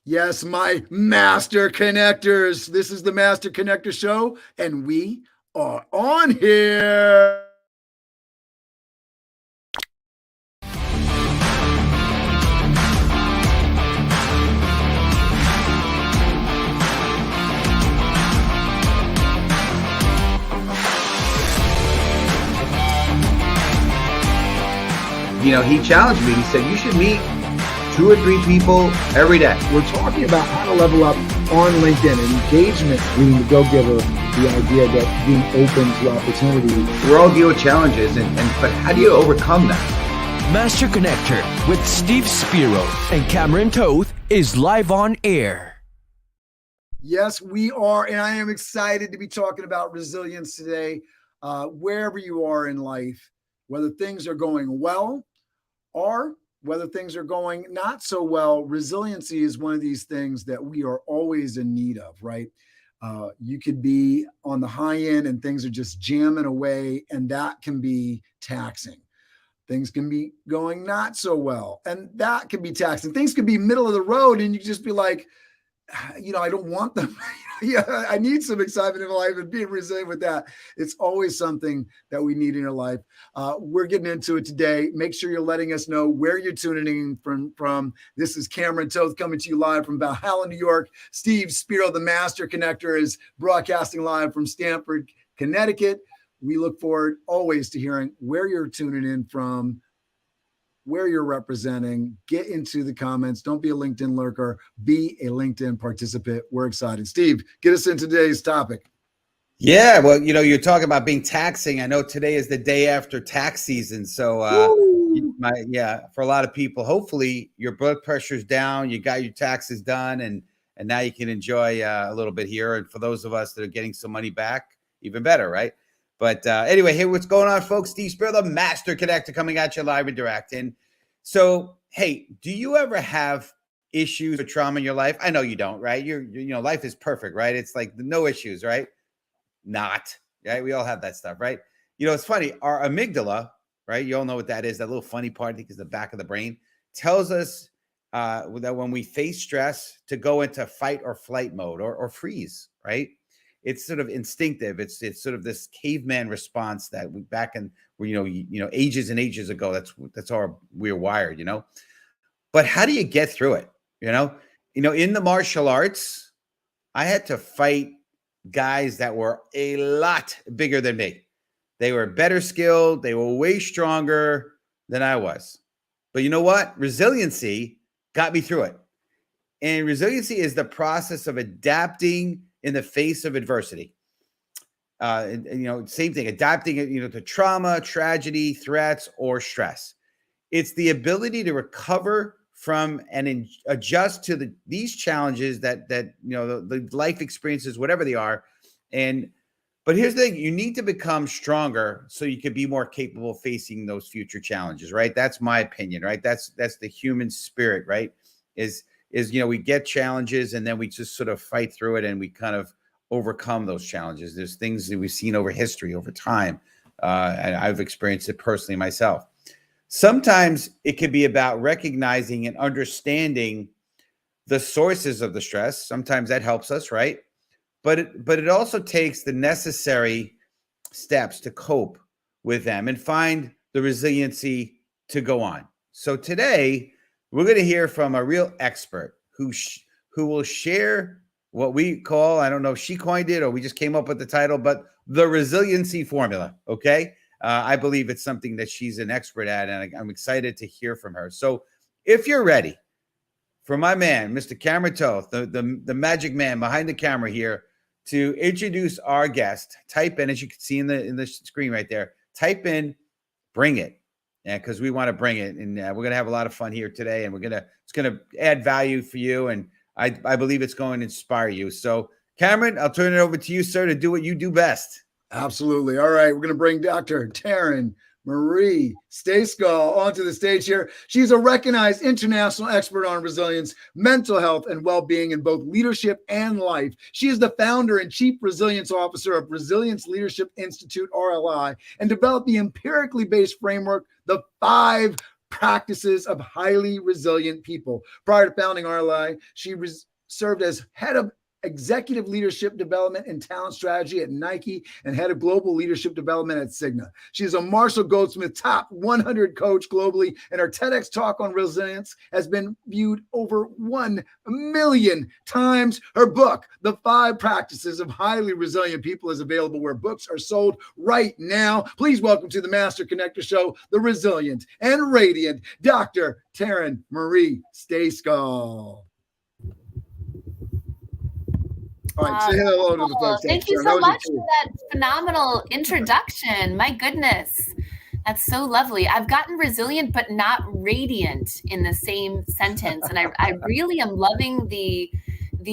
Yes, my master connectors. This is the Master Connector Show, and we are on here. He challenged me. He said, you should meet 2 or 3 people every day. We're talking about how to level up on LinkedIn and engagement, being the go-giver, the idea that being open to opportunity. We all deal with challenges, but how do you overcome that? Master Connector with Steve Spiro and Cameron Toth is live on air. Yes, we are, and I am excited to be talking about resilience today. Wherever you are in life, whether things are going well or whether things are going not so well, resiliency is one of these things that we are always in need of, right? You could be on the high end and things are just jamming away, and that can be taxing. Things can be going not so well, and that can be taxing. Things can be middle of the road, and you can just be like, I don't want them. Yeah, I need some excitement in my life, and being resilient with that. It's always something that we need in your life. We're getting into it today. Make sure you're letting us know where you're tuning in from. This is Cameron Toth coming to you live from Valhalla, New York. Steve Spiro, the Master Connector, is broadcasting live from Stamford, Connecticut. We look forward always to hearing where you're tuning in from, where you're representing. Get into the comments. Don't be a LinkedIn lurker. Be a LinkedIn participant. We're excited. Steve, get us into today's topic. Yeah, well, you're talking about being taxing. I know today is the day after tax season. So, for a lot of people, hopefully your blood pressure's down, you got your taxes done, and now you can enjoy a little bit here. And for those of us that are getting some money back, even better, right? But anyway, hey, what's going on, folks? Steve Spiro, the Master Connector, coming at you live and direct. And so, hey, do you ever have issues or trauma in your life? I know you don't, right? Life is perfect, right? It's like no issues, right? Not, right? We all have that stuff, right? It's funny. Our amygdala, right? You all know what that is. That little funny part, I think, is the back of the brain, tells us that when we face stress to go into fight or flight mode or freeze, right? It's sort of instinctive. It's sort of this caveman response that we back in ages and ages ago. That's how we're wired, But how do you get through it? In the martial arts, I had to fight guys that were a lot bigger than me. They were better skilled. They were way stronger than I was. But you know what? Resiliency got me through it. And resiliency is the process of adapting in the face of adversity. Same thing, adapting, to trauma, tragedy, threats, or stress. It's the ability to recover from and adjust to these challenges that the life experiences, whatever they are. But here's the thing: you need to become stronger so you can be more capable of facing those future challenges, right? That's my opinion, right? That's the human spirit, right? Is we get challenges and then we just sort of fight through it and we kind of overcome those challenges. There's things that we've seen over history, over time, and I've experienced it personally myself. Sometimes it can be about recognizing and understanding the sources of the stress. Sometimes that helps us, right? But it also takes the necessary steps to cope with them and find the resiliency to go on. So today, we're going to hear from a real expert who will share what we call, I don't know if she coined it or we just came up with the title, but the resiliency formula, okay? I believe it's something that she's an expert at, and I'm excited to hear from her. So if you're ready for my man, Mr. Cameron Toth, the magic man behind the camera here, to introduce our guest, type in, as you can see in the screen right there, type in, bring it. Yeah, because we want to bring it, and we're going to have a lot of fun here today, and it's going to add value for you, and I believe it's going to inspire you. So, Cameron, I'll turn it over to you, sir, to do what you do best. Absolutely. All right, we're going to bring Dr. Taryn Marie Stejskal onto the stage here. She's a recognized international expert on resilience, mental health, and well-being in both leadership and life. She is the founder and chief resilience officer of Resilience Leadership Institute, RLI, and developed the empirically-based framework, the 5 practices of highly resilient people. Prior to founding RLI, she served as head of executive leadership development and talent strategy at Nike and head of global leadership development at Cigna. She is a Marshall Goldsmith top 100 coach globally, and her TEDx talk on resilience has been viewed over 1 million times. Her book, The 5 Practices of Highly Resilient People, is available where books are sold right now. Please welcome to the Master Connector Show, the resilient and radiant Dr. Taryn Marie Stejskal. All right, say hello to the folks. Thank you so much for that phenomenal introduction. My goodness, that's so lovely. I've gotten resilient, but not radiant in the same sentence. And I really am loving the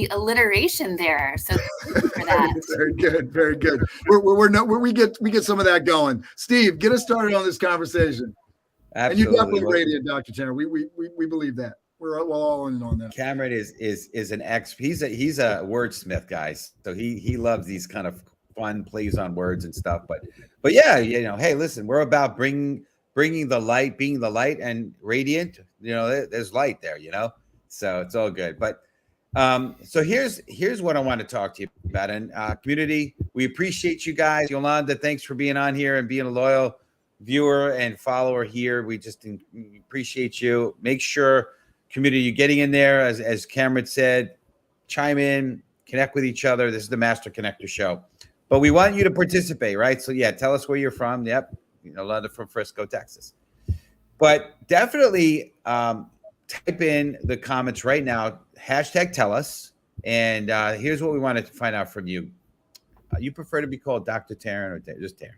alliteration there. So thank you for that. Very good, very good. We get some of that going. Steve, get us started on this conversation. Absolutely. And you're definitely radiant, Dr. Tanner. We believe that. We're all in on that. Cameron is an he's a wordsmith, guys. So he loves these kind of fun plays on words and stuff. But yeah, hey, listen, we're about bringing the light, being the light and radiant. There's light there. So it's all good. But so here's what I want to talk to you about. And community, we appreciate you guys. Yolanda, thanks for being on here and being a loyal viewer and follower here. We just appreciate you. Make sure, community, you're getting in there, as Cameron said, chime in, connect with each other. This is the Master Connector Show. But we want you to participate, right? So yeah, tell us where you're from. Yep, London from Frisco, Texas. But definitely type in the comments right now, #tell us. And here's what we wanted to find out from you. You prefer to be called Dr. Taryn or just Taryn?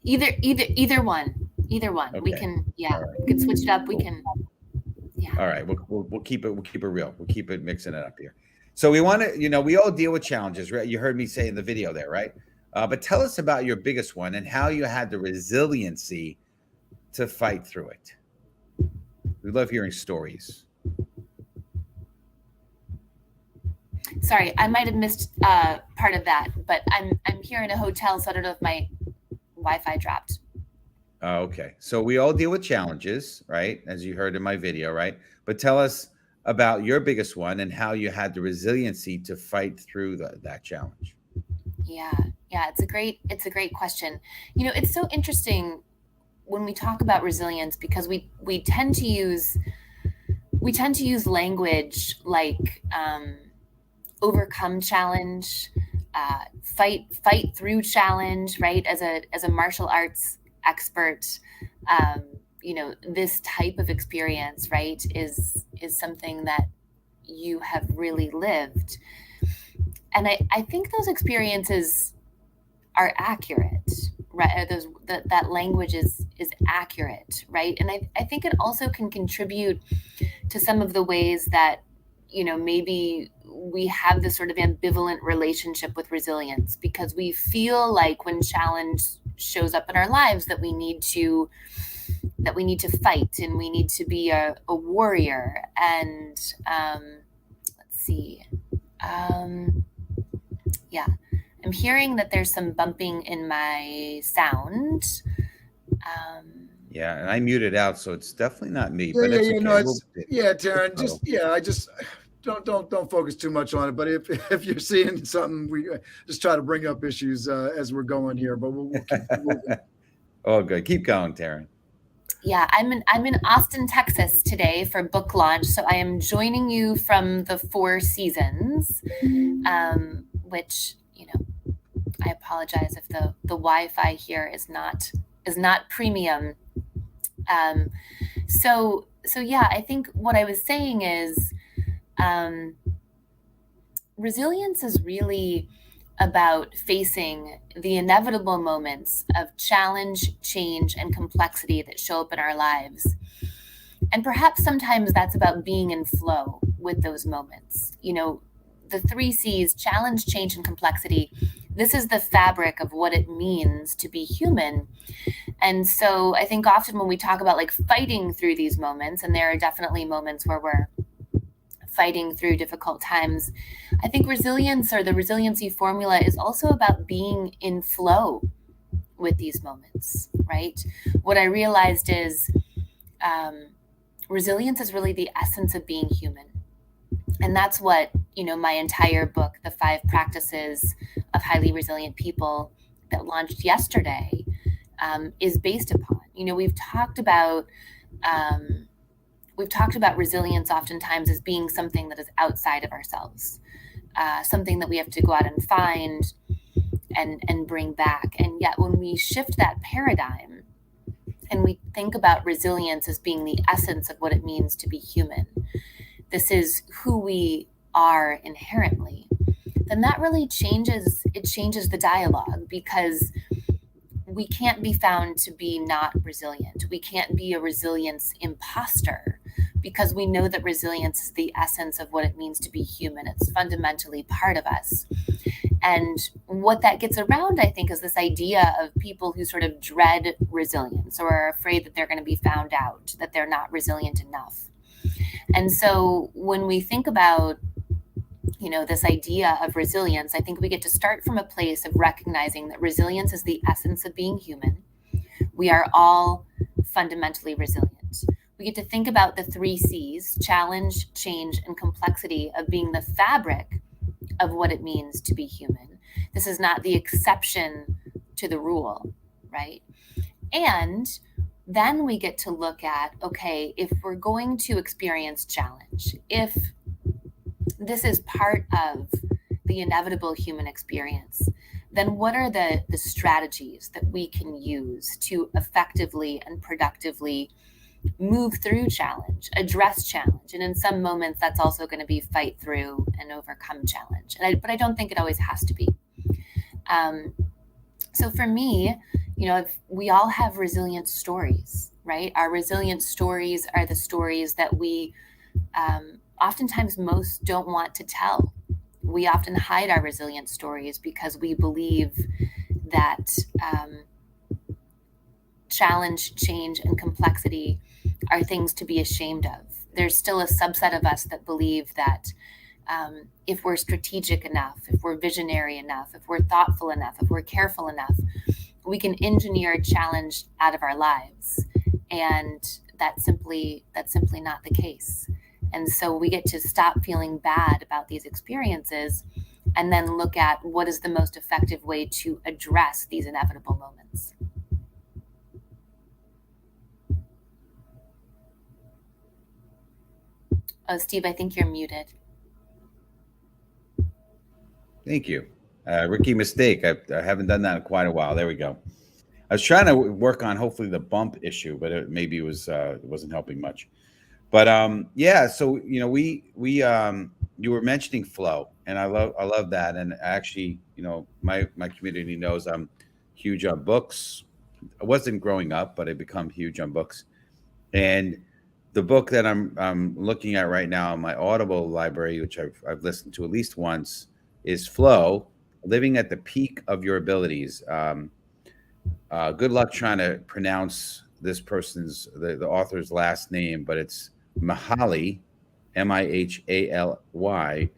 Either one. Okay. We can, right. We can switch it up. We can. Yeah. All right. We'll keep it real. We'll keep it mixing it up here. So we want to, we all deal with challenges, right? You heard me say in the video there, right? But tell us about your biggest one and how you had the resiliency to fight through it. We love hearing stories. Sorry, I might have missed part of that, but I'm here in a hotel, so I don't know if my Wi-Fi dropped. Oh, okay. So we all deal with challenges, right? As you heard in my video, right? But tell us about your biggest one and how you had the resiliency to fight through that challenge. Yeah. It's a great question. It's so interesting when we talk about resilience because we tend to use language like overcome challenge, fight through challenge, right? As a martial arts expert, this type of experience, right, is something that you have really lived. And I think those experiences are accurate, right? That language is accurate, right? And I think it also can contribute to some of the ways that, maybe we have this sort of ambivalent relationship with resilience because we feel like when challenge shows up in our lives that we need to fight and we need to be a warrior. And let's see. Yeah, I'm hearing that there's some bumping in my sound. Yeah, and I muted out, so it's definitely not me. But it's okay. Taryn, I just don't focus too much on it. But if you're seeing something, we just try to bring up issues as we're going here. But we'll keep moving. Oh, good. Keep going, Taryn. Yeah, I'm in Austin, Texas today for book launch. So I am joining you from the Four Seasons, which, I apologize if the Wi-Fi here is not premium. So yeah, I think what I was saying is resilience is really about facing the inevitable moments of challenge, change, and complexity that show up in our lives. And perhaps sometimes that's about being in flow with those moments. The 3 C's, challenge, change, and complexity. This is the fabric of what it means to be human. And so I think often when we talk about like fighting through these moments, and there are definitely moments where we're fighting through difficult times, I think resilience or the resiliency formula is also about being in flow with these moments, right? What I realized is resilience is really the essence of being human. And that's what, my entire book, The 5 Practices of Highly Resilient People, that launched yesterday, is based upon. We've talked about resilience oftentimes as being something that is outside of ourselves, something that we have to go out and find and bring back. And yet when we shift that paradigm and we think about resilience as being the essence of what it means to be human, this is who we are inherently, then that really changes the dialogue, because we can't be found to be not resilient. We can't be a resilience imposter, because we know that resilience is the essence of what it means to be human. It's fundamentally part of us. And what that gets around, I think, is this idea of people who sort of dread resilience or are afraid that they're going to be found out, that they're not resilient enough. And so when we think about, this idea of resilience, I think we get to start from a place of recognizing that resilience is the essence of being human. We are all fundamentally resilient. We get to think about the 3 C's, challenge, change, and complexity, of being the fabric of what it means to be human. This is not the exception to the rule, right? And then we get to look at, okay, if we're going to experience challenge, if this is part of the inevitable human experience, then what are the strategies that we can use to effectively and productively move through challenge, address challenge? And in some moments, that's also going to be fight through and overcome challenge. But I don't think it always has to be. So for me, we all have resilient stories, right? Our resilient stories are the stories that we oftentimes most don't want to tell. We often hide our resilient stories because we believe that challenge, change, and complexity are things to be ashamed of. There's still a subset of us that believe that if we're strategic enough, if we're visionary enough, if we're thoughtful enough, if we're careful enough, we can engineer challenge out of our lives. And that's simply not the case. And so we get to stop feeling bad about these experiences and then look at what is the most effective way to address these inevitable moments. Oh, Steve, I think you're muted. Thank you. Rookie mistake. I haven't done that in quite a while. There we go. I was trying to work on hopefully the bump issue, but it wasn't helping much. But yeah, so we you were mentioning flow, and I love that. And actually, my community knows I'm huge on books. I wasn't growing up, but I become huge on books. And the book that I'm looking at right now in my Audible library, which I've listened to at least once, is Flow: Living at the Peak of Your Abilities. Good luck trying to pronounce this person's the author's last name, but it's Mihaly, Mihaly,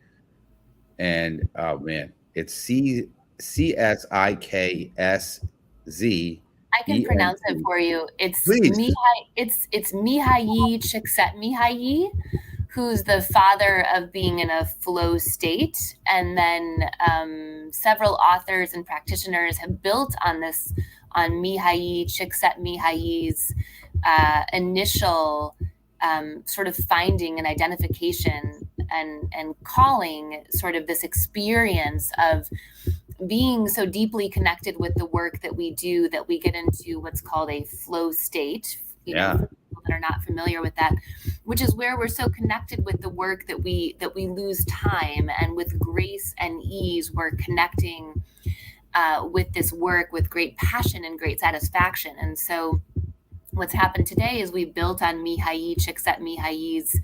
and oh man, it's Csikszz. I can pronounce it for you. It's Please. It's Mihaly Csikszentmihalyi, who's the father of being in a flow state. And then several authors and practitioners have built on Mihaly Csikszentmihalyi's initial sort of finding and identification and calling sort of this experience of being so deeply connected with the work that we do that we get into what's called a flow state. For people that are not familiar with that, which is where we're so connected with the work that we lose time, and with grace and ease we're connecting with this work with great passion and great satisfaction. And so what's happened today is we built on Mihaly Csikszentmihalyi's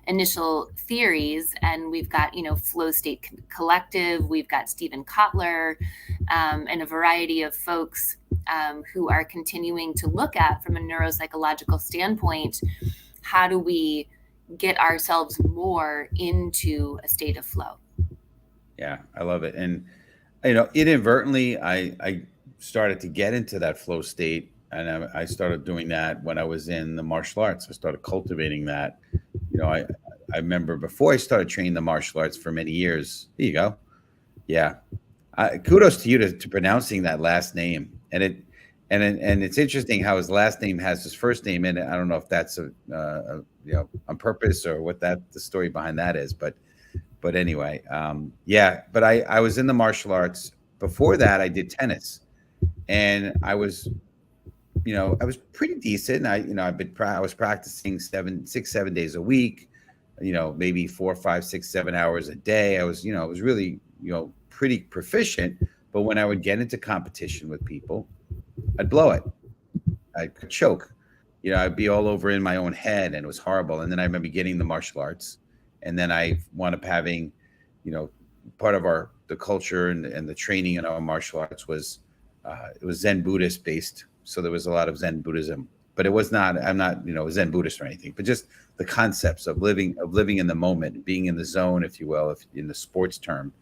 initial theories, and we've got Flow State Collective, we've got Stephen Kotler, and a variety of folks who are continuing to look at, from a neuropsychological standpoint, how do we get ourselves more into a state of flow. Yeah, I love it. And inadvertently I started to get into that flow state And I started doing that when I was in the martial arts. I started cultivating that. I remember before I started training the martial arts for many years. Here you go. Yeah. Kudos to you to pronouncing that last name. And it's interesting how his last name has his first name in it. I don't know if that's on purpose or what the story behind that is, but anyway, yeah. But I was in the martial arts. Before that, I did tennis, and I was pretty decent. I was practicing 7 days a week, maybe 4, 5, 6, 7 hours a day. I was really, pretty proficient. But when I would get into competition with people, I'd blow it. I'd choke. I'd be all over in my own head, and it was horrible. And then I remember getting the martial arts, and then I wound up having, part of the culture and the training in our martial arts was it was Zen Buddhist based. So there was a lot of Zen Buddhism, but it was not. I'm not a Zen Buddhist or anything, but just the concepts of living in the moment, being in the zone, if you will, if in the sports term.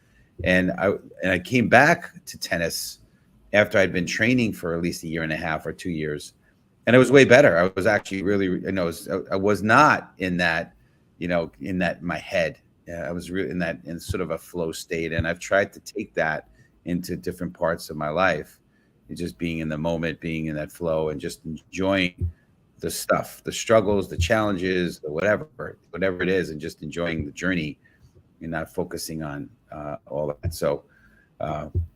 And I came back to tennis after I'd been training for at least a year and a half or 2 years, and it was way better. I was actually really, I was not in that, my head. I was really in sort of a flow state, and I've tried to take that into different parts of my life, just being in the moment, being in that flow, and just enjoying the stuff, the struggles, the challenges, the whatever it is, and just enjoying the journey and not focusing on all that. So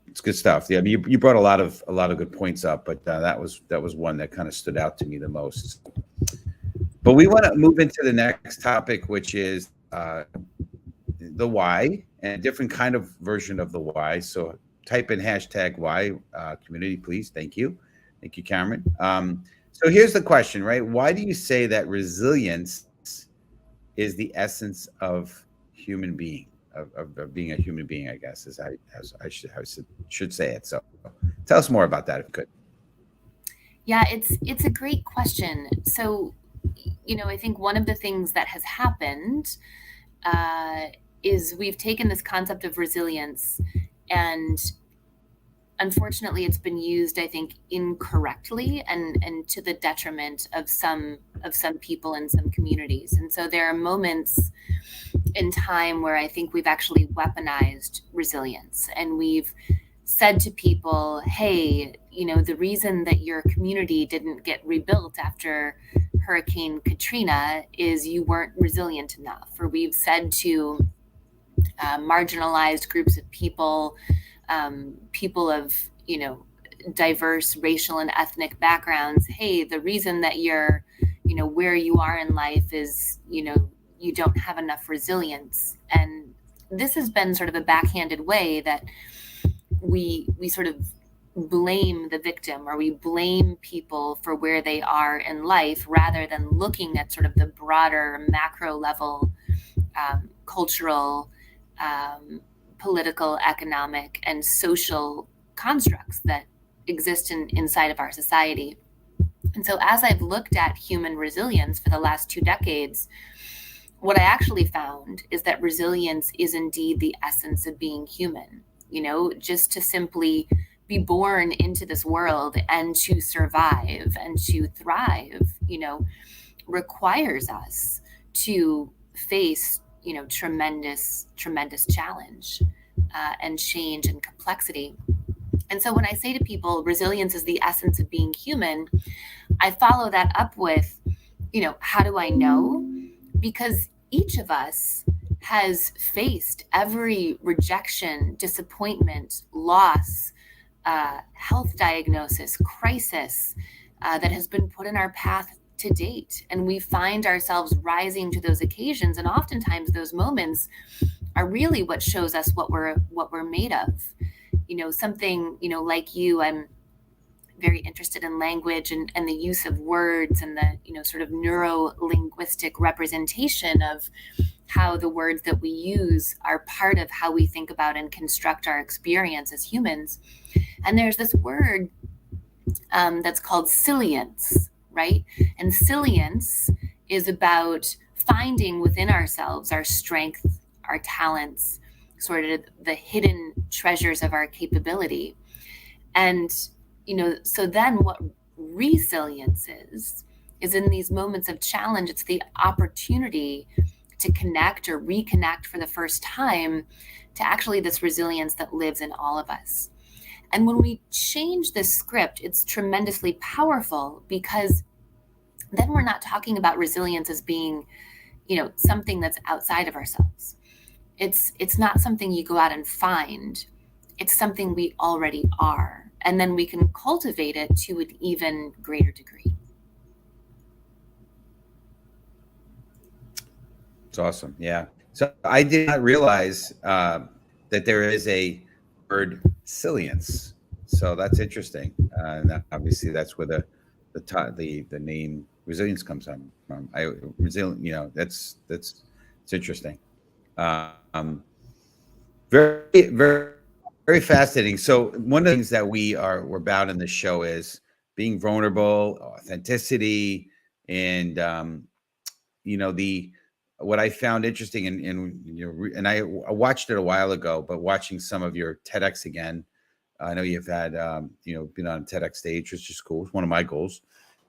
it's good stuff. Yeah, you brought a lot of good points up, but that was one that kind of stood out to me the most. But we want to move into the next topic, which is the why, and a different kind of version of the why. So type in #why community, please. Thank you, Cameron. So here's the question, right? Why do you say that resilience is the essence of human being, of being a human being? I guess is I should say it. So tell us more about that, if you could. Yeah, it's a great question. So, I think one of the things that has happened is we've taken this concept of resilience, and unfortunately it's been used, I think, incorrectly and to the detriment of some people in some communities. And so there are moments in time where I think we've actually weaponized resilience, and we've said to people, hey, the reason that your community didn't get rebuilt after Hurricane Katrina is you weren't resilient enough. Or we've said to marginalized groups of people, people of, diverse racial and ethnic backgrounds, hey, the reason that you're, where you are in life is, you don't have enough resilience. And this has been sort of a backhanded way that we sort of blame the victim, or we blame people for where they are in life, rather than looking at sort of the broader macro level, cultural, political, economic, and social constructs that exist inside of our society. And so as I've looked at human resilience for the last 2 decades, what I actually found is that resilience is indeed the essence of being human. Just to simply be born into this world and to survive and to thrive, requires us to face, tremendous challenge and change and complexity. And so when I say to people, resilience is the essence of being human, I follow that up with, how do I know? Because each of us has faced every rejection, disappointment, loss, health diagnosis, crisis that has been put in our path to date. And we find ourselves rising to those occasions. And oftentimes those moments are really what shows us what we're made of. Something, like you, I'm very interested in language and the use of words and the, sort of neuro-linguistic representation of how the words that we use are part of how we think about and construct our experience as humans. And there's this word that's called silience, right? And silience is about finding within ourselves our strength, our talents, sort of the hidden treasures of our capability. And, so then what resilience is in these moments of challenge. It's the opportunity to connect or reconnect for the first time to actually this resilience that lives in all of us. And when we change this script, it's tremendously powerful, because then we're not talking about resilience as being, something that's outside of ourselves. It's not something you go out and find. It's something we already are. And then we can cultivate it to an even greater degree. It's awesome. Yeah. So I did not realize that there is a word resilience. So that's interesting. And obviously that's where the name resilience comes from. Resilient. That's it's interesting. Very, very, very fascinating. So one of the things that we're about in the show is being vulnerable, authenticity, and what I found interesting, and I watched it a while ago, but watching some of your TEDx again, I know you've had been on a TEDx stage, which is cool. It's one of my goals.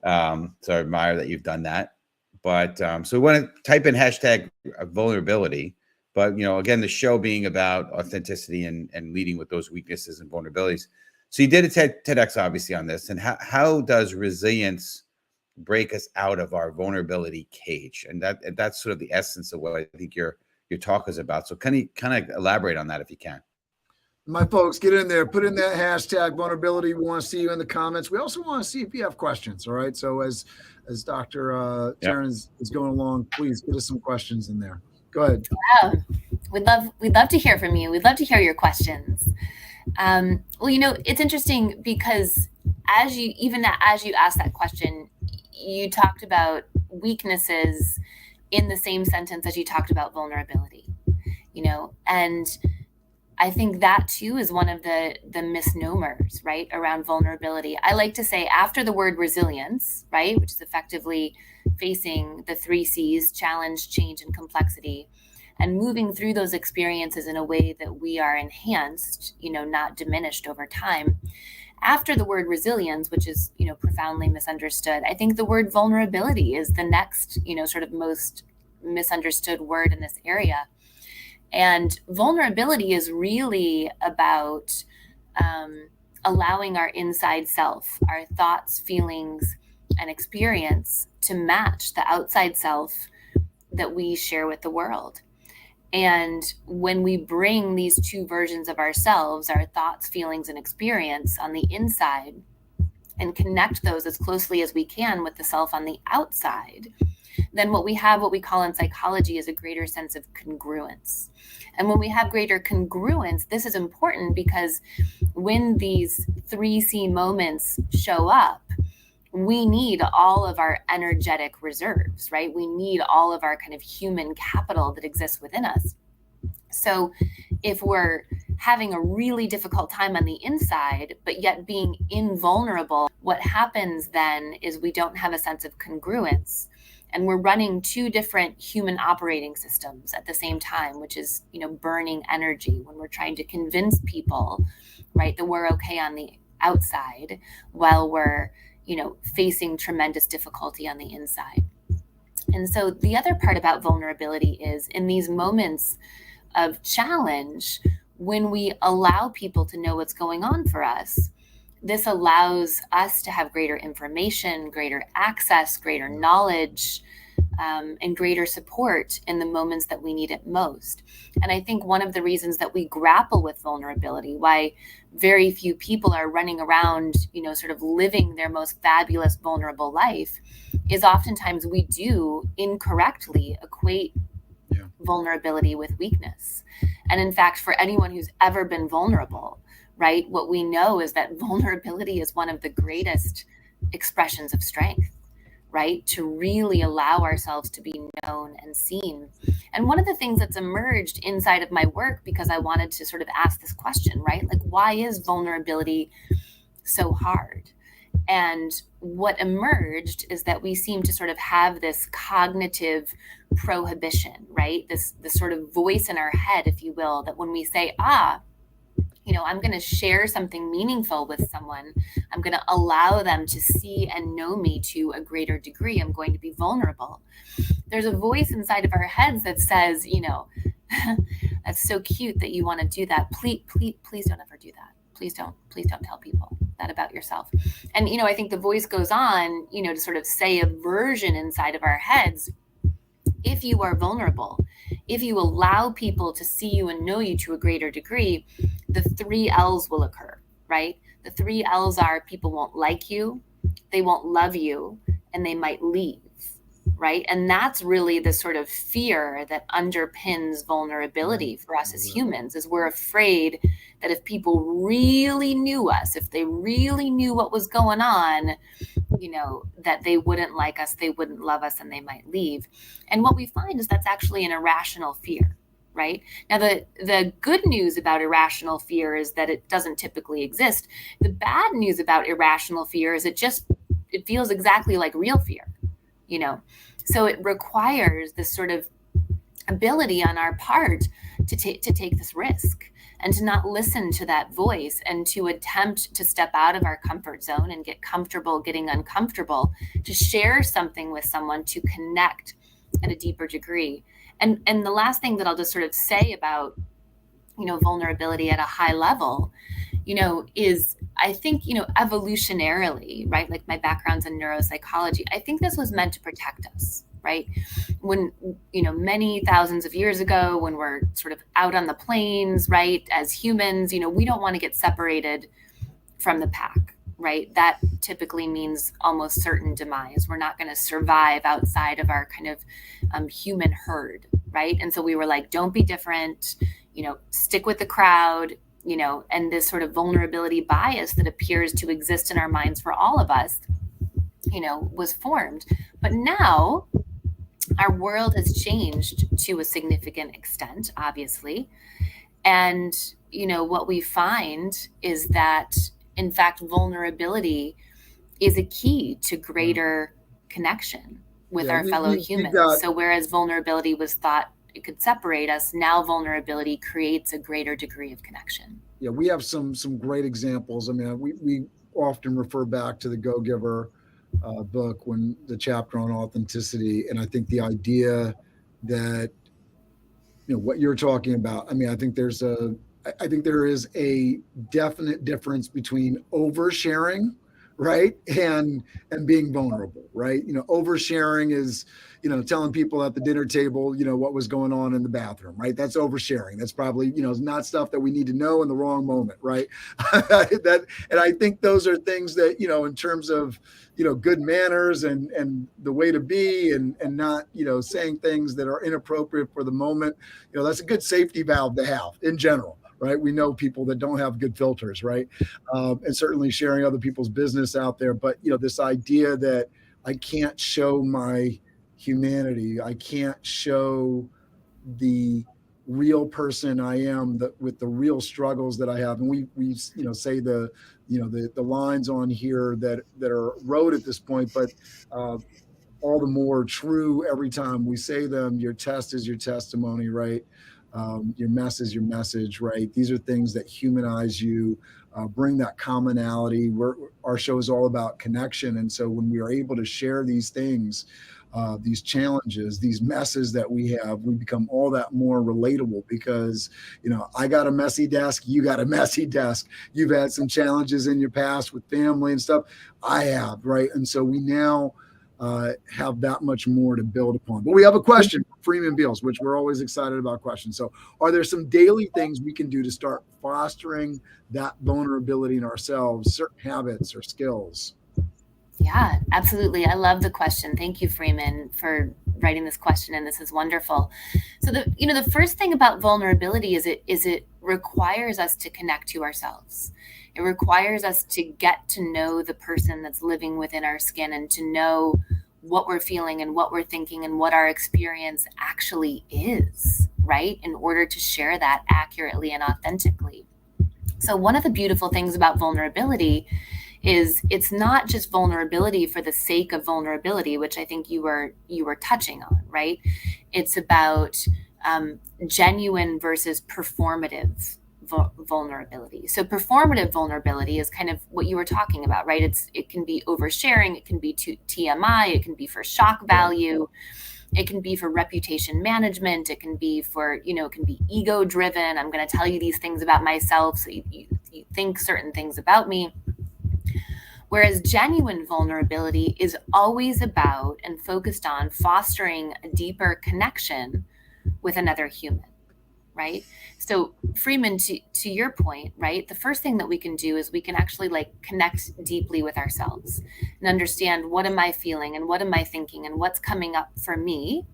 So I admire that you've done that. But so we want to type in hashtag vulnerability. But again, the show being about authenticity and leading with those weaknesses and vulnerabilities. So you did a TEDx obviously on this, and how does resilience break us out of our vulnerability cage? And that's sort of the essence of what I think your talk is about. So can you kind of elaborate on that if you can? My folks, get in there, put in that hashtag vulnerability. We want to see you in the comments. We also want to see if you have questions. All right. So as Dr. Taryn is going along, please get us some questions in there. Go ahead. Yeah, we'd love to hear from you. We'd love to hear your questions. Well, it's interesting because as you asked that question, you talked about weaknesses in the same sentence as you talked about vulnerability, and I think that too is one of the misnomers, right, around vulnerability. I like to say after the word resilience, right, which is effectively facing the 3 C's, challenge, change, and complexity, and moving through those experiences in a way that we are enhanced, not diminished over time. After the word resilience, which is, profoundly misunderstood, I think the word vulnerability is the next, sort of most misunderstood word in this area. And vulnerability is really about allowing our inside self, our thoughts, feelings, and experience to match the outside self that we share with the world. And when we bring these 2 versions of ourselves, our thoughts, feelings, and experience on the inside, and connect those as closely as we can with the self on the outside, then what we call in psychology is a greater sense of congruence. And when we have greater congruence, this is important because when these 3 C moments show up, we need all of our energetic reserves, right? We need all of our kind of human capital that exists within us. So if we're having a really difficult time on the inside, but yet being invulnerable, what happens then is we don't have a sense of congruence. And we're running 2 different human operating systems at the same time, which is, burning energy when we're trying to convince people, right, that we're okay on the outside while we're, facing tremendous difficulty on the inside. And so the other part about vulnerability is in these moments of challenge, when we allow people to know what's going on for us, this allows us to have greater information, greater access, greater knowledge, and greater support in the moments that we need it most. And I think one of the reasons that we grapple with vulnerability, why very few people are running around, sort of living their most fabulous, vulnerable life, is oftentimes we do incorrectly equate vulnerability with weakness. And in fact, for anyone who's ever been vulnerable, right, what we know is that vulnerability is one of the greatest expressions of strength, right? To really allow ourselves to be known and seen. And one of the things that's emerged inside of my work, because I wanted to sort of ask this question, right? Like, why is vulnerability so hard? And what emerged is that we seem to sort of have this cognitive prohibition, right? This sort of voice in our head, if you will, that when we say, I'm going to share something meaningful with someone. I'm going to allow them to see and know me to a greater degree. I'm going to be vulnerable. There's a voice inside of our heads that says, that's so cute that you want to do that. Please don't ever do that. Please don't tell people that about yourself. And, I think the voice goes on, to sort of say a version inside of our heads. If you are vulnerable, if you allow people to see you and know you to a greater degree, the 3 L's will occur, right? The 3 L's are people won't like you, they won't love you, and they might leave, right? And that's really the sort of fear that underpins vulnerability for us as humans, is we're afraid that if people really knew us, if they really knew what was going on, that they wouldn't like us, they wouldn't love us, and they might leave. And what we find is that's actually an irrational fear, right? Now, the good news about irrational fear is that it doesn't typically exist. The bad news about irrational fear is it feels exactly like real fear, So it requires this sort of ability on our part to take this risk and to not listen to that voice and to attempt to step out of our comfort zone and get comfortable getting uncomfortable, to share something with someone, to connect at a deeper degree. And the last thing that I'll just sort of say about, vulnerability at a high level, is I think, evolutionarily, right? Like my background's in neuropsychology. I think this was meant to protect us, right? When, many thousands of years ago, when we're sort of out on the plains, right? As humans, we don't want to get separated from the pack, right? That typically means almost certain demise. We're not going to survive outside of our kind of human herd, right? And so we were like, don't be different, stick with the crowd, and this sort of vulnerability bias that appears to exist in our minds for all of us, was formed. But now our world has changed to a significant extent, obviously. And, what we find is that, in fact, vulnerability is a key to greater connection with our fellow humans. So whereas vulnerability was thought it could separate us, now vulnerability creates a greater degree of connection. Yeah, we have some great examples. I mean, we often refer back to the Go Giver book, when the chapter on authenticity, and I think the idea that what you're talking about. I mean, I think there is a definite difference between oversharing, right, and being vulnerable, right? Oversharing is telling people at the dinner table what was going on in the bathroom, right? That's oversharing. That's probably not stuff that we need to know in the wrong moment, right? And I think those are things that in terms of good manners and the way to be, and not saying things that are inappropriate for the moment. That's a good safety valve to have in general, right? We know people that don't have good filters, right? And certainly sharing other people's business out there. But this idea that I can't show my humanity, I can't show the real person I am, with the real struggles that I have. And we say the lines on here that are rote at this point, but all the more true every time we say them. Your test is your testimony, right? Your mess is your message, right? These are things that humanize you, bring that commonality. Our show is all about connection. And so when we are able to share these things, these challenges, these messes that we have, we become all that more relatable, because, I got a messy desk, you got a messy desk. You've had some challenges in your past with family and stuff. I have, right? And so we now have that much more to build upon. But we have a question from Freeman Beals, which we're always excited about questions. So are there some daily things we can do to start fostering that vulnerability in ourselves, certain habits or skills? Yeah, absolutely. I love the question. Thank you, Freeman, for writing this question. And this is wonderful. So the first thing about vulnerability is it requires us to connect to ourselves. It requires us to get to know the person that's living within our skin, and to know what we're feeling and what we're thinking and what our experience actually is, right? In order to share that accurately and authentically. So one of the beautiful things about vulnerability is it's not just vulnerability for the sake of vulnerability, which I think you were touching on, right? It's about genuine versus performative vulnerability. So performative vulnerability is kind of what you were talking about, right? It can be oversharing, it can be TMI, it can be for shock value, it can be for reputation management, it can be for, it can be ego driven. I'm going to tell you these things about myself so you think certain things about me. Whereas genuine vulnerability is always about and focused on fostering a deeper connection with another human, right? So Freeman, to your point, right, the first thing that we can do is we can actually connect deeply with ourselves and understand, what am I feeling and what am I thinking and what's coming up for me?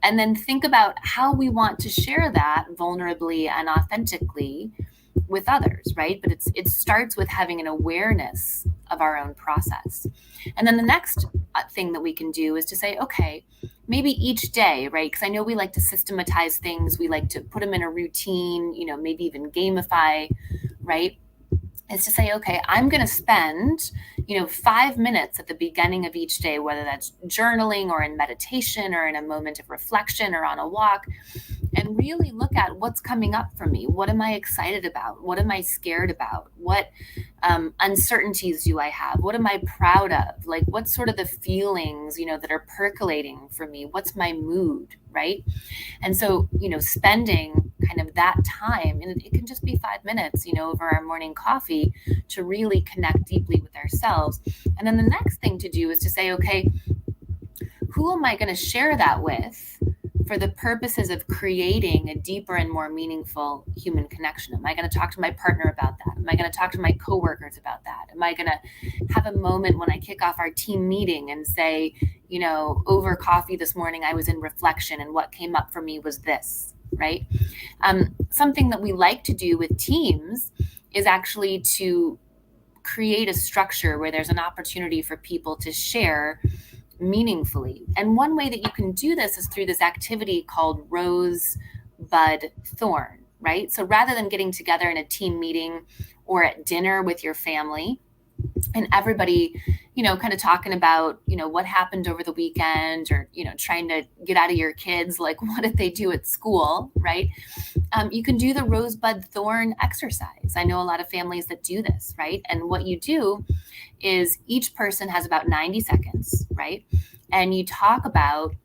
And then think about how we want to share that vulnerably and authentically with others, right? But it starts with having an awareness of our own process. And then the next thing that we can do is to say, okay, maybe each day, right? Because I know we like to systematize things. We like to put them in a routine, maybe even gamify, right? Is to say, okay, I'm going to spend, 5 minutes at the beginning of each day, whether that's journaling or in meditation or in a moment of reflection or on a walk, and really look at what's coming up for me. What am I excited about? What am I scared about? What uncertainties do I have? What am I proud of? What's sort of the feelings, that are percolating for me? What's my mood, right? And so, spending kind of that time, and it can just be 5 minutes, over our morning coffee, to really connect deeply with ourselves. And then the next thing to do is to say, okay, who am I going to share that with for the purposes of creating a deeper and more meaningful human connection? Am I going to talk to my partner about that? Am I going to talk to my coworkers about that? Am I going to have a moment when I kick off our team meeting and say, over coffee this morning, I was in reflection and what came up for me was this, right? Something that we like to do with teams is actually to create a structure where there's an opportunity for people to share meaningfully. And one way that you can do this is through this activity called Rose, Bud, Thorn, right? So rather than getting together in a team meeting or at dinner with your family and everybody, kind of talking about, what happened over the weekend, or, trying to get out of your kids, what did they do at school, right? You can do the Rosebud Thorn exercise. I know a lot of families that do this, right? And what you do is each person has about 90 seconds, right? And you talk about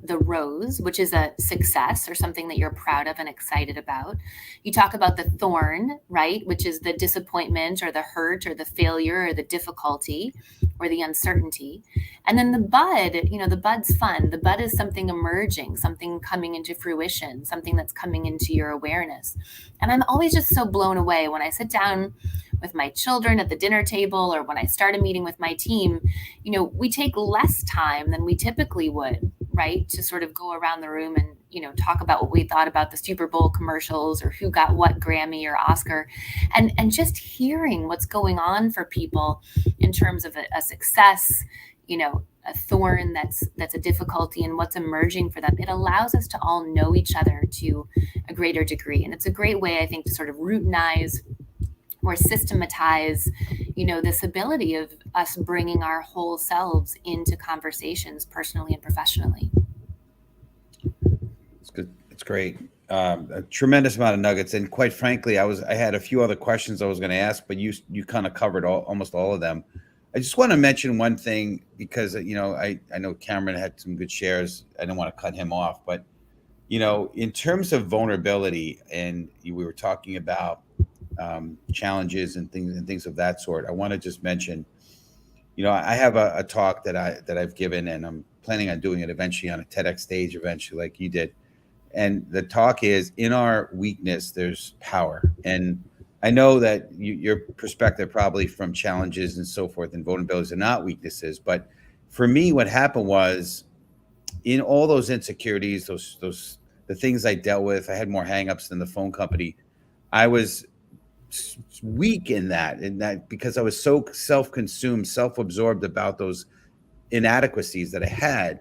the rose, which is a success or something that you're proud of and excited about. You talk about the thorn, right, which is the disappointment or the hurt or the failure or the difficulty or the uncertainty. And then the bud, the bud's fun. The bud is something emerging, something coming into fruition, something that's coming into your awareness. And I'm always just so blown away when I sit down with my children at the dinner table, or when I start a meeting with my team, we take less time than we typically would, right, to sort of go around the room and, talk about what we thought about the Super Bowl commercials or who got what Grammy or Oscar, and just hearing what's going on for people in terms of a success, a thorn that's a difficulty, and what's emerging for them. It allows us to all know each other to a greater degree. And it's a great way, I think, to sort of routinize or systematize, this ability of us bringing our whole selves into conversations personally and professionally. It's good. It's great. A tremendous amount of nuggets. And quite frankly, I had a few other questions I was going to ask, but you kind of covered almost all of them. I just want to mention one thing because, I know Cameron had some good shares. I don't want to cut him off, but, in terms of vulnerability, and we were talking about challenges and things of that sort. I want to just mention, I have a talk that I've given, and I'm planning on doing it eventually on a TEDx stage eventually, like you did. And the talk is, in our weakness, there's power. And I know that your perspective, probably from challenges and so forth, and vulnerabilities are not weaknesses. But for me, what happened was, in all those insecurities, the things I dealt with, I had more hangups than the phone company. I was weak in that because I was so self-consumed, self-absorbed about those inadequacies that I had,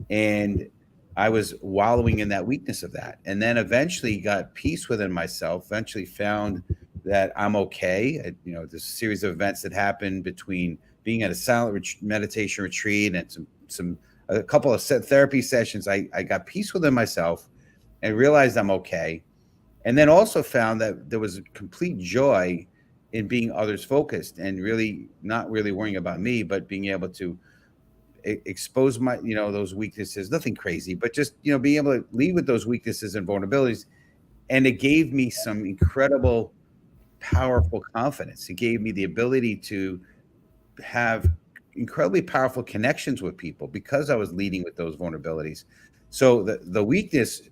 and I was wallowing in that weakness of that. And then eventually got peace within myself, eventually found that I'm okay. There's a series of events that happened between being at a silent meditation retreat and a couple of therapy sessions. I got peace within myself and realized I'm okay. And then also found that there was a complete joy in being others focused and really not really worrying about me, but being able to expose my, those weaknesses, nothing crazy, but just, being able to lead with those weaknesses and vulnerabilities. And it gave me some incredible, powerful confidence. It gave me the ability to have incredibly powerful connections with people because I was leading with those vulnerabilities. So the weakness,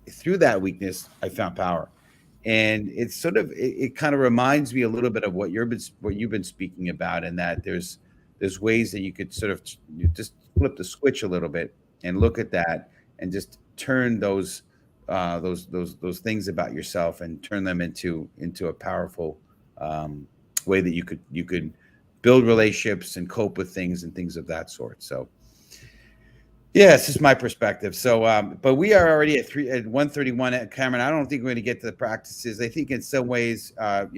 through that weakness, I found power. And it's sort of, it kind of reminds me a little bit of what you've been speaking about, and that there's ways that you could sort of just flip the switch a little bit and look at that and just turn those things about yourself and turn them into a powerful way that you could build relationships and cope with things and things of that sort. So yeah, it's just my perspective. So, but we are already at 1:31. Cameron, I don't think we're going to get to the practices. I think in some ways, Dr.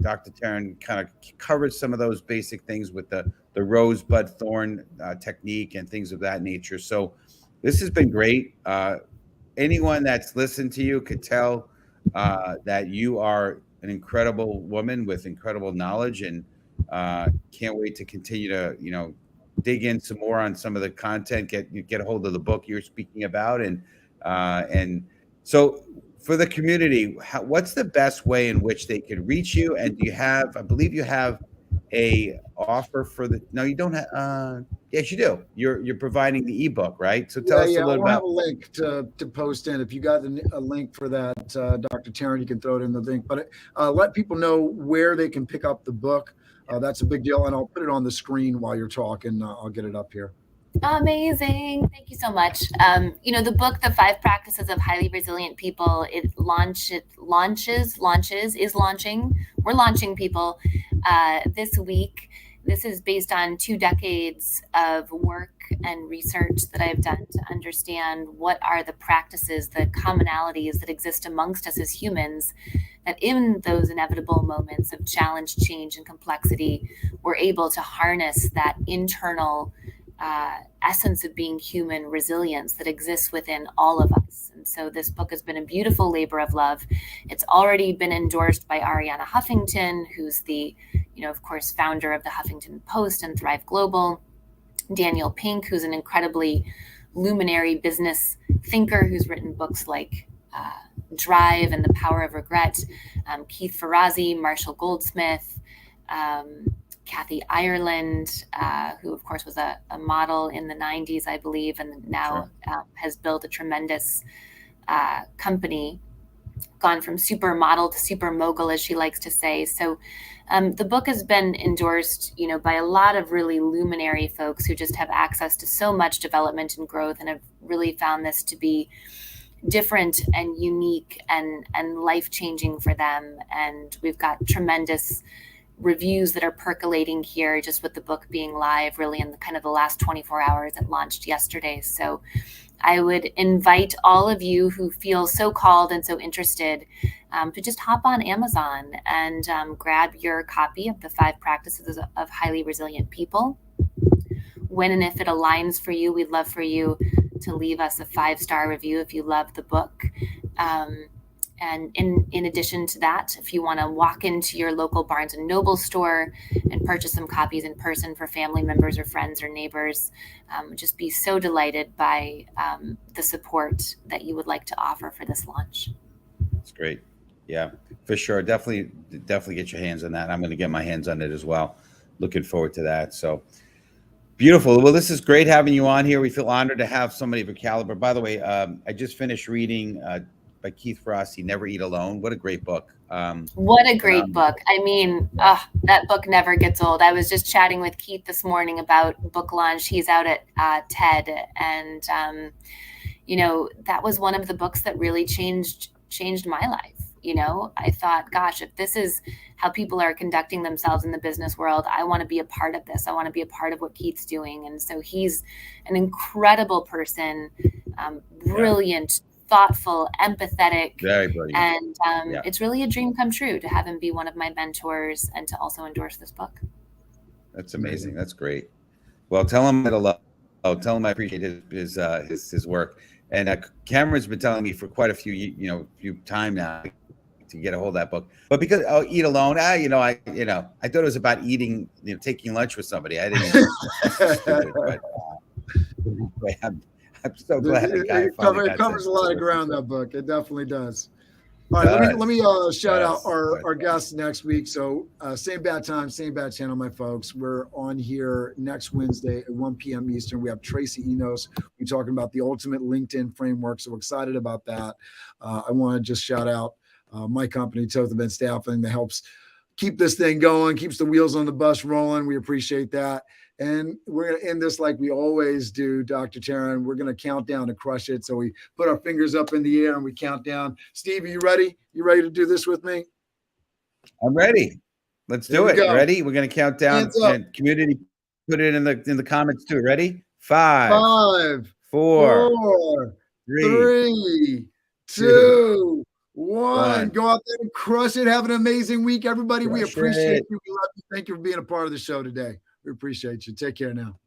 Taryn kind of covered some of those basic things with the rosebud thorn technique and things of that nature. So this has been great. Anyone that's listened to you could tell that you are an incredible woman with incredible knowledge, and can't wait to continue to, dig in some more on some of the content, get a hold of the book you're speaking about. And so for the community, what's the best way in which they could reach you? And do you have, I believe you have a offer for no, you don't have, yes, you do. You're providing the ebook, right? So tell us a little I'll about. have a link to post in. If you got a link for that, Dr. Taryn, you can throw it in the link, but let people know where they can pick up the book. That's a big deal. And I'll put it on the screen while you're talking. I'll get it up here. Amazing. Thank you so much. The book, The 5 Practices of Highly Resilient People, is launching. We're launching, people, this week. This is based on 2 decades of work and research that I've done to understand what are the practices, the commonalities that exist amongst us as humans, that in those inevitable moments of challenge, change, and complexity, we're able to harness that internal essence of being human, resilience that exists within all of us. And so this book has been a beautiful labor of love. It's already been endorsed by Arianna Huffington, who's the, of course, founder of the Huffington Post and Thrive Global. Daniel Pink, who's an incredibly luminary business thinker who's written books like Drive and The Power of Regret. Keith Ferrazzi, Marshall Goldsmith, Kathy Ireland, who of course was a model in the 90s, I believe, and now has built a tremendous company, gone from supermodel to super mogul, as she likes to say. So the book has been endorsed, by a lot of really luminary folks who just have access to so much development and growth, and have really found this to be different and unique and life-changing for them. And we've got tremendous reviews that are percolating here, just with the book being live really in the kind of the last 24 hours. It launched yesterday. So I would invite all of you who feel so called and so interested to just hop on Amazon and grab your copy of The 5 Practices of Highly Resilient People. When and if it aligns for you, we'd love for you to leave us a 5-star review if you love the book. And in addition to that, if you want to walk into your local Barnes & Noble store and purchase some copies in person for family members or friends or neighbors, just be so delighted by the support that you would like to offer for this launch. That's great. Yeah, for sure. Definitely get your hands on that. I'm going to get my hands on it as well. Looking forward to that. So beautiful. Well, this is great having you on here. We feel honored to have somebody of your caliber. By the way, I just finished reading by Keith Ferrazzi, Never Eat Alone. What a great book. What a great book. I mean, that book never gets old. I was just chatting with Keith this morning about book launch. He's out at TED. And, that was one of the books that really changed my life. I thought, gosh, if this is how people are conducting themselves in the business world, I want to be a part of this. I want to be a part of what Keith's doing. And so he's an incredible person, brilliant, thoughtful, empathetic, very brilliant. And it's really a dream come true to have him be one of my mentors and to also endorse this book. That's amazing. That's great. Well, tell him I appreciate his work. And Cameron's been telling me for quite a few time now to get a hold of that book. But because I'll eat alone, I thought it was about eating, taking lunch with somebody. I didn't. Stupid, but I'm so glad it covers a lot of ground, that book. It definitely does. All right, let me shout out our guests next week. So same bad time, same bad channel, my folks. We're on here next Wednesday at 1 p.m. Eastern. We have Tracy Enos. We're talking about the ultimate LinkedIn framework. So we're excited about that. I want to just shout out my company, Toth Event Staffing, that helps keep this thing going, keeps the wheels on the bus rolling. We appreciate that. And we're going to end this like we always do, Dr. Taryn. We're going to count down to crush it. So we put our fingers up in the air and we count down. Steve, are you ready? You ready to do this with me? I'm ready. Let's do it. Ready? We're going to count down. Community, put it in the comments too. Ready? 5, 4, 3, 2, 1. Go out there and crush it. Have an amazing week, everybody. We appreciate you. We love you. Thank you for being a part of the show today. We appreciate you. Take care now.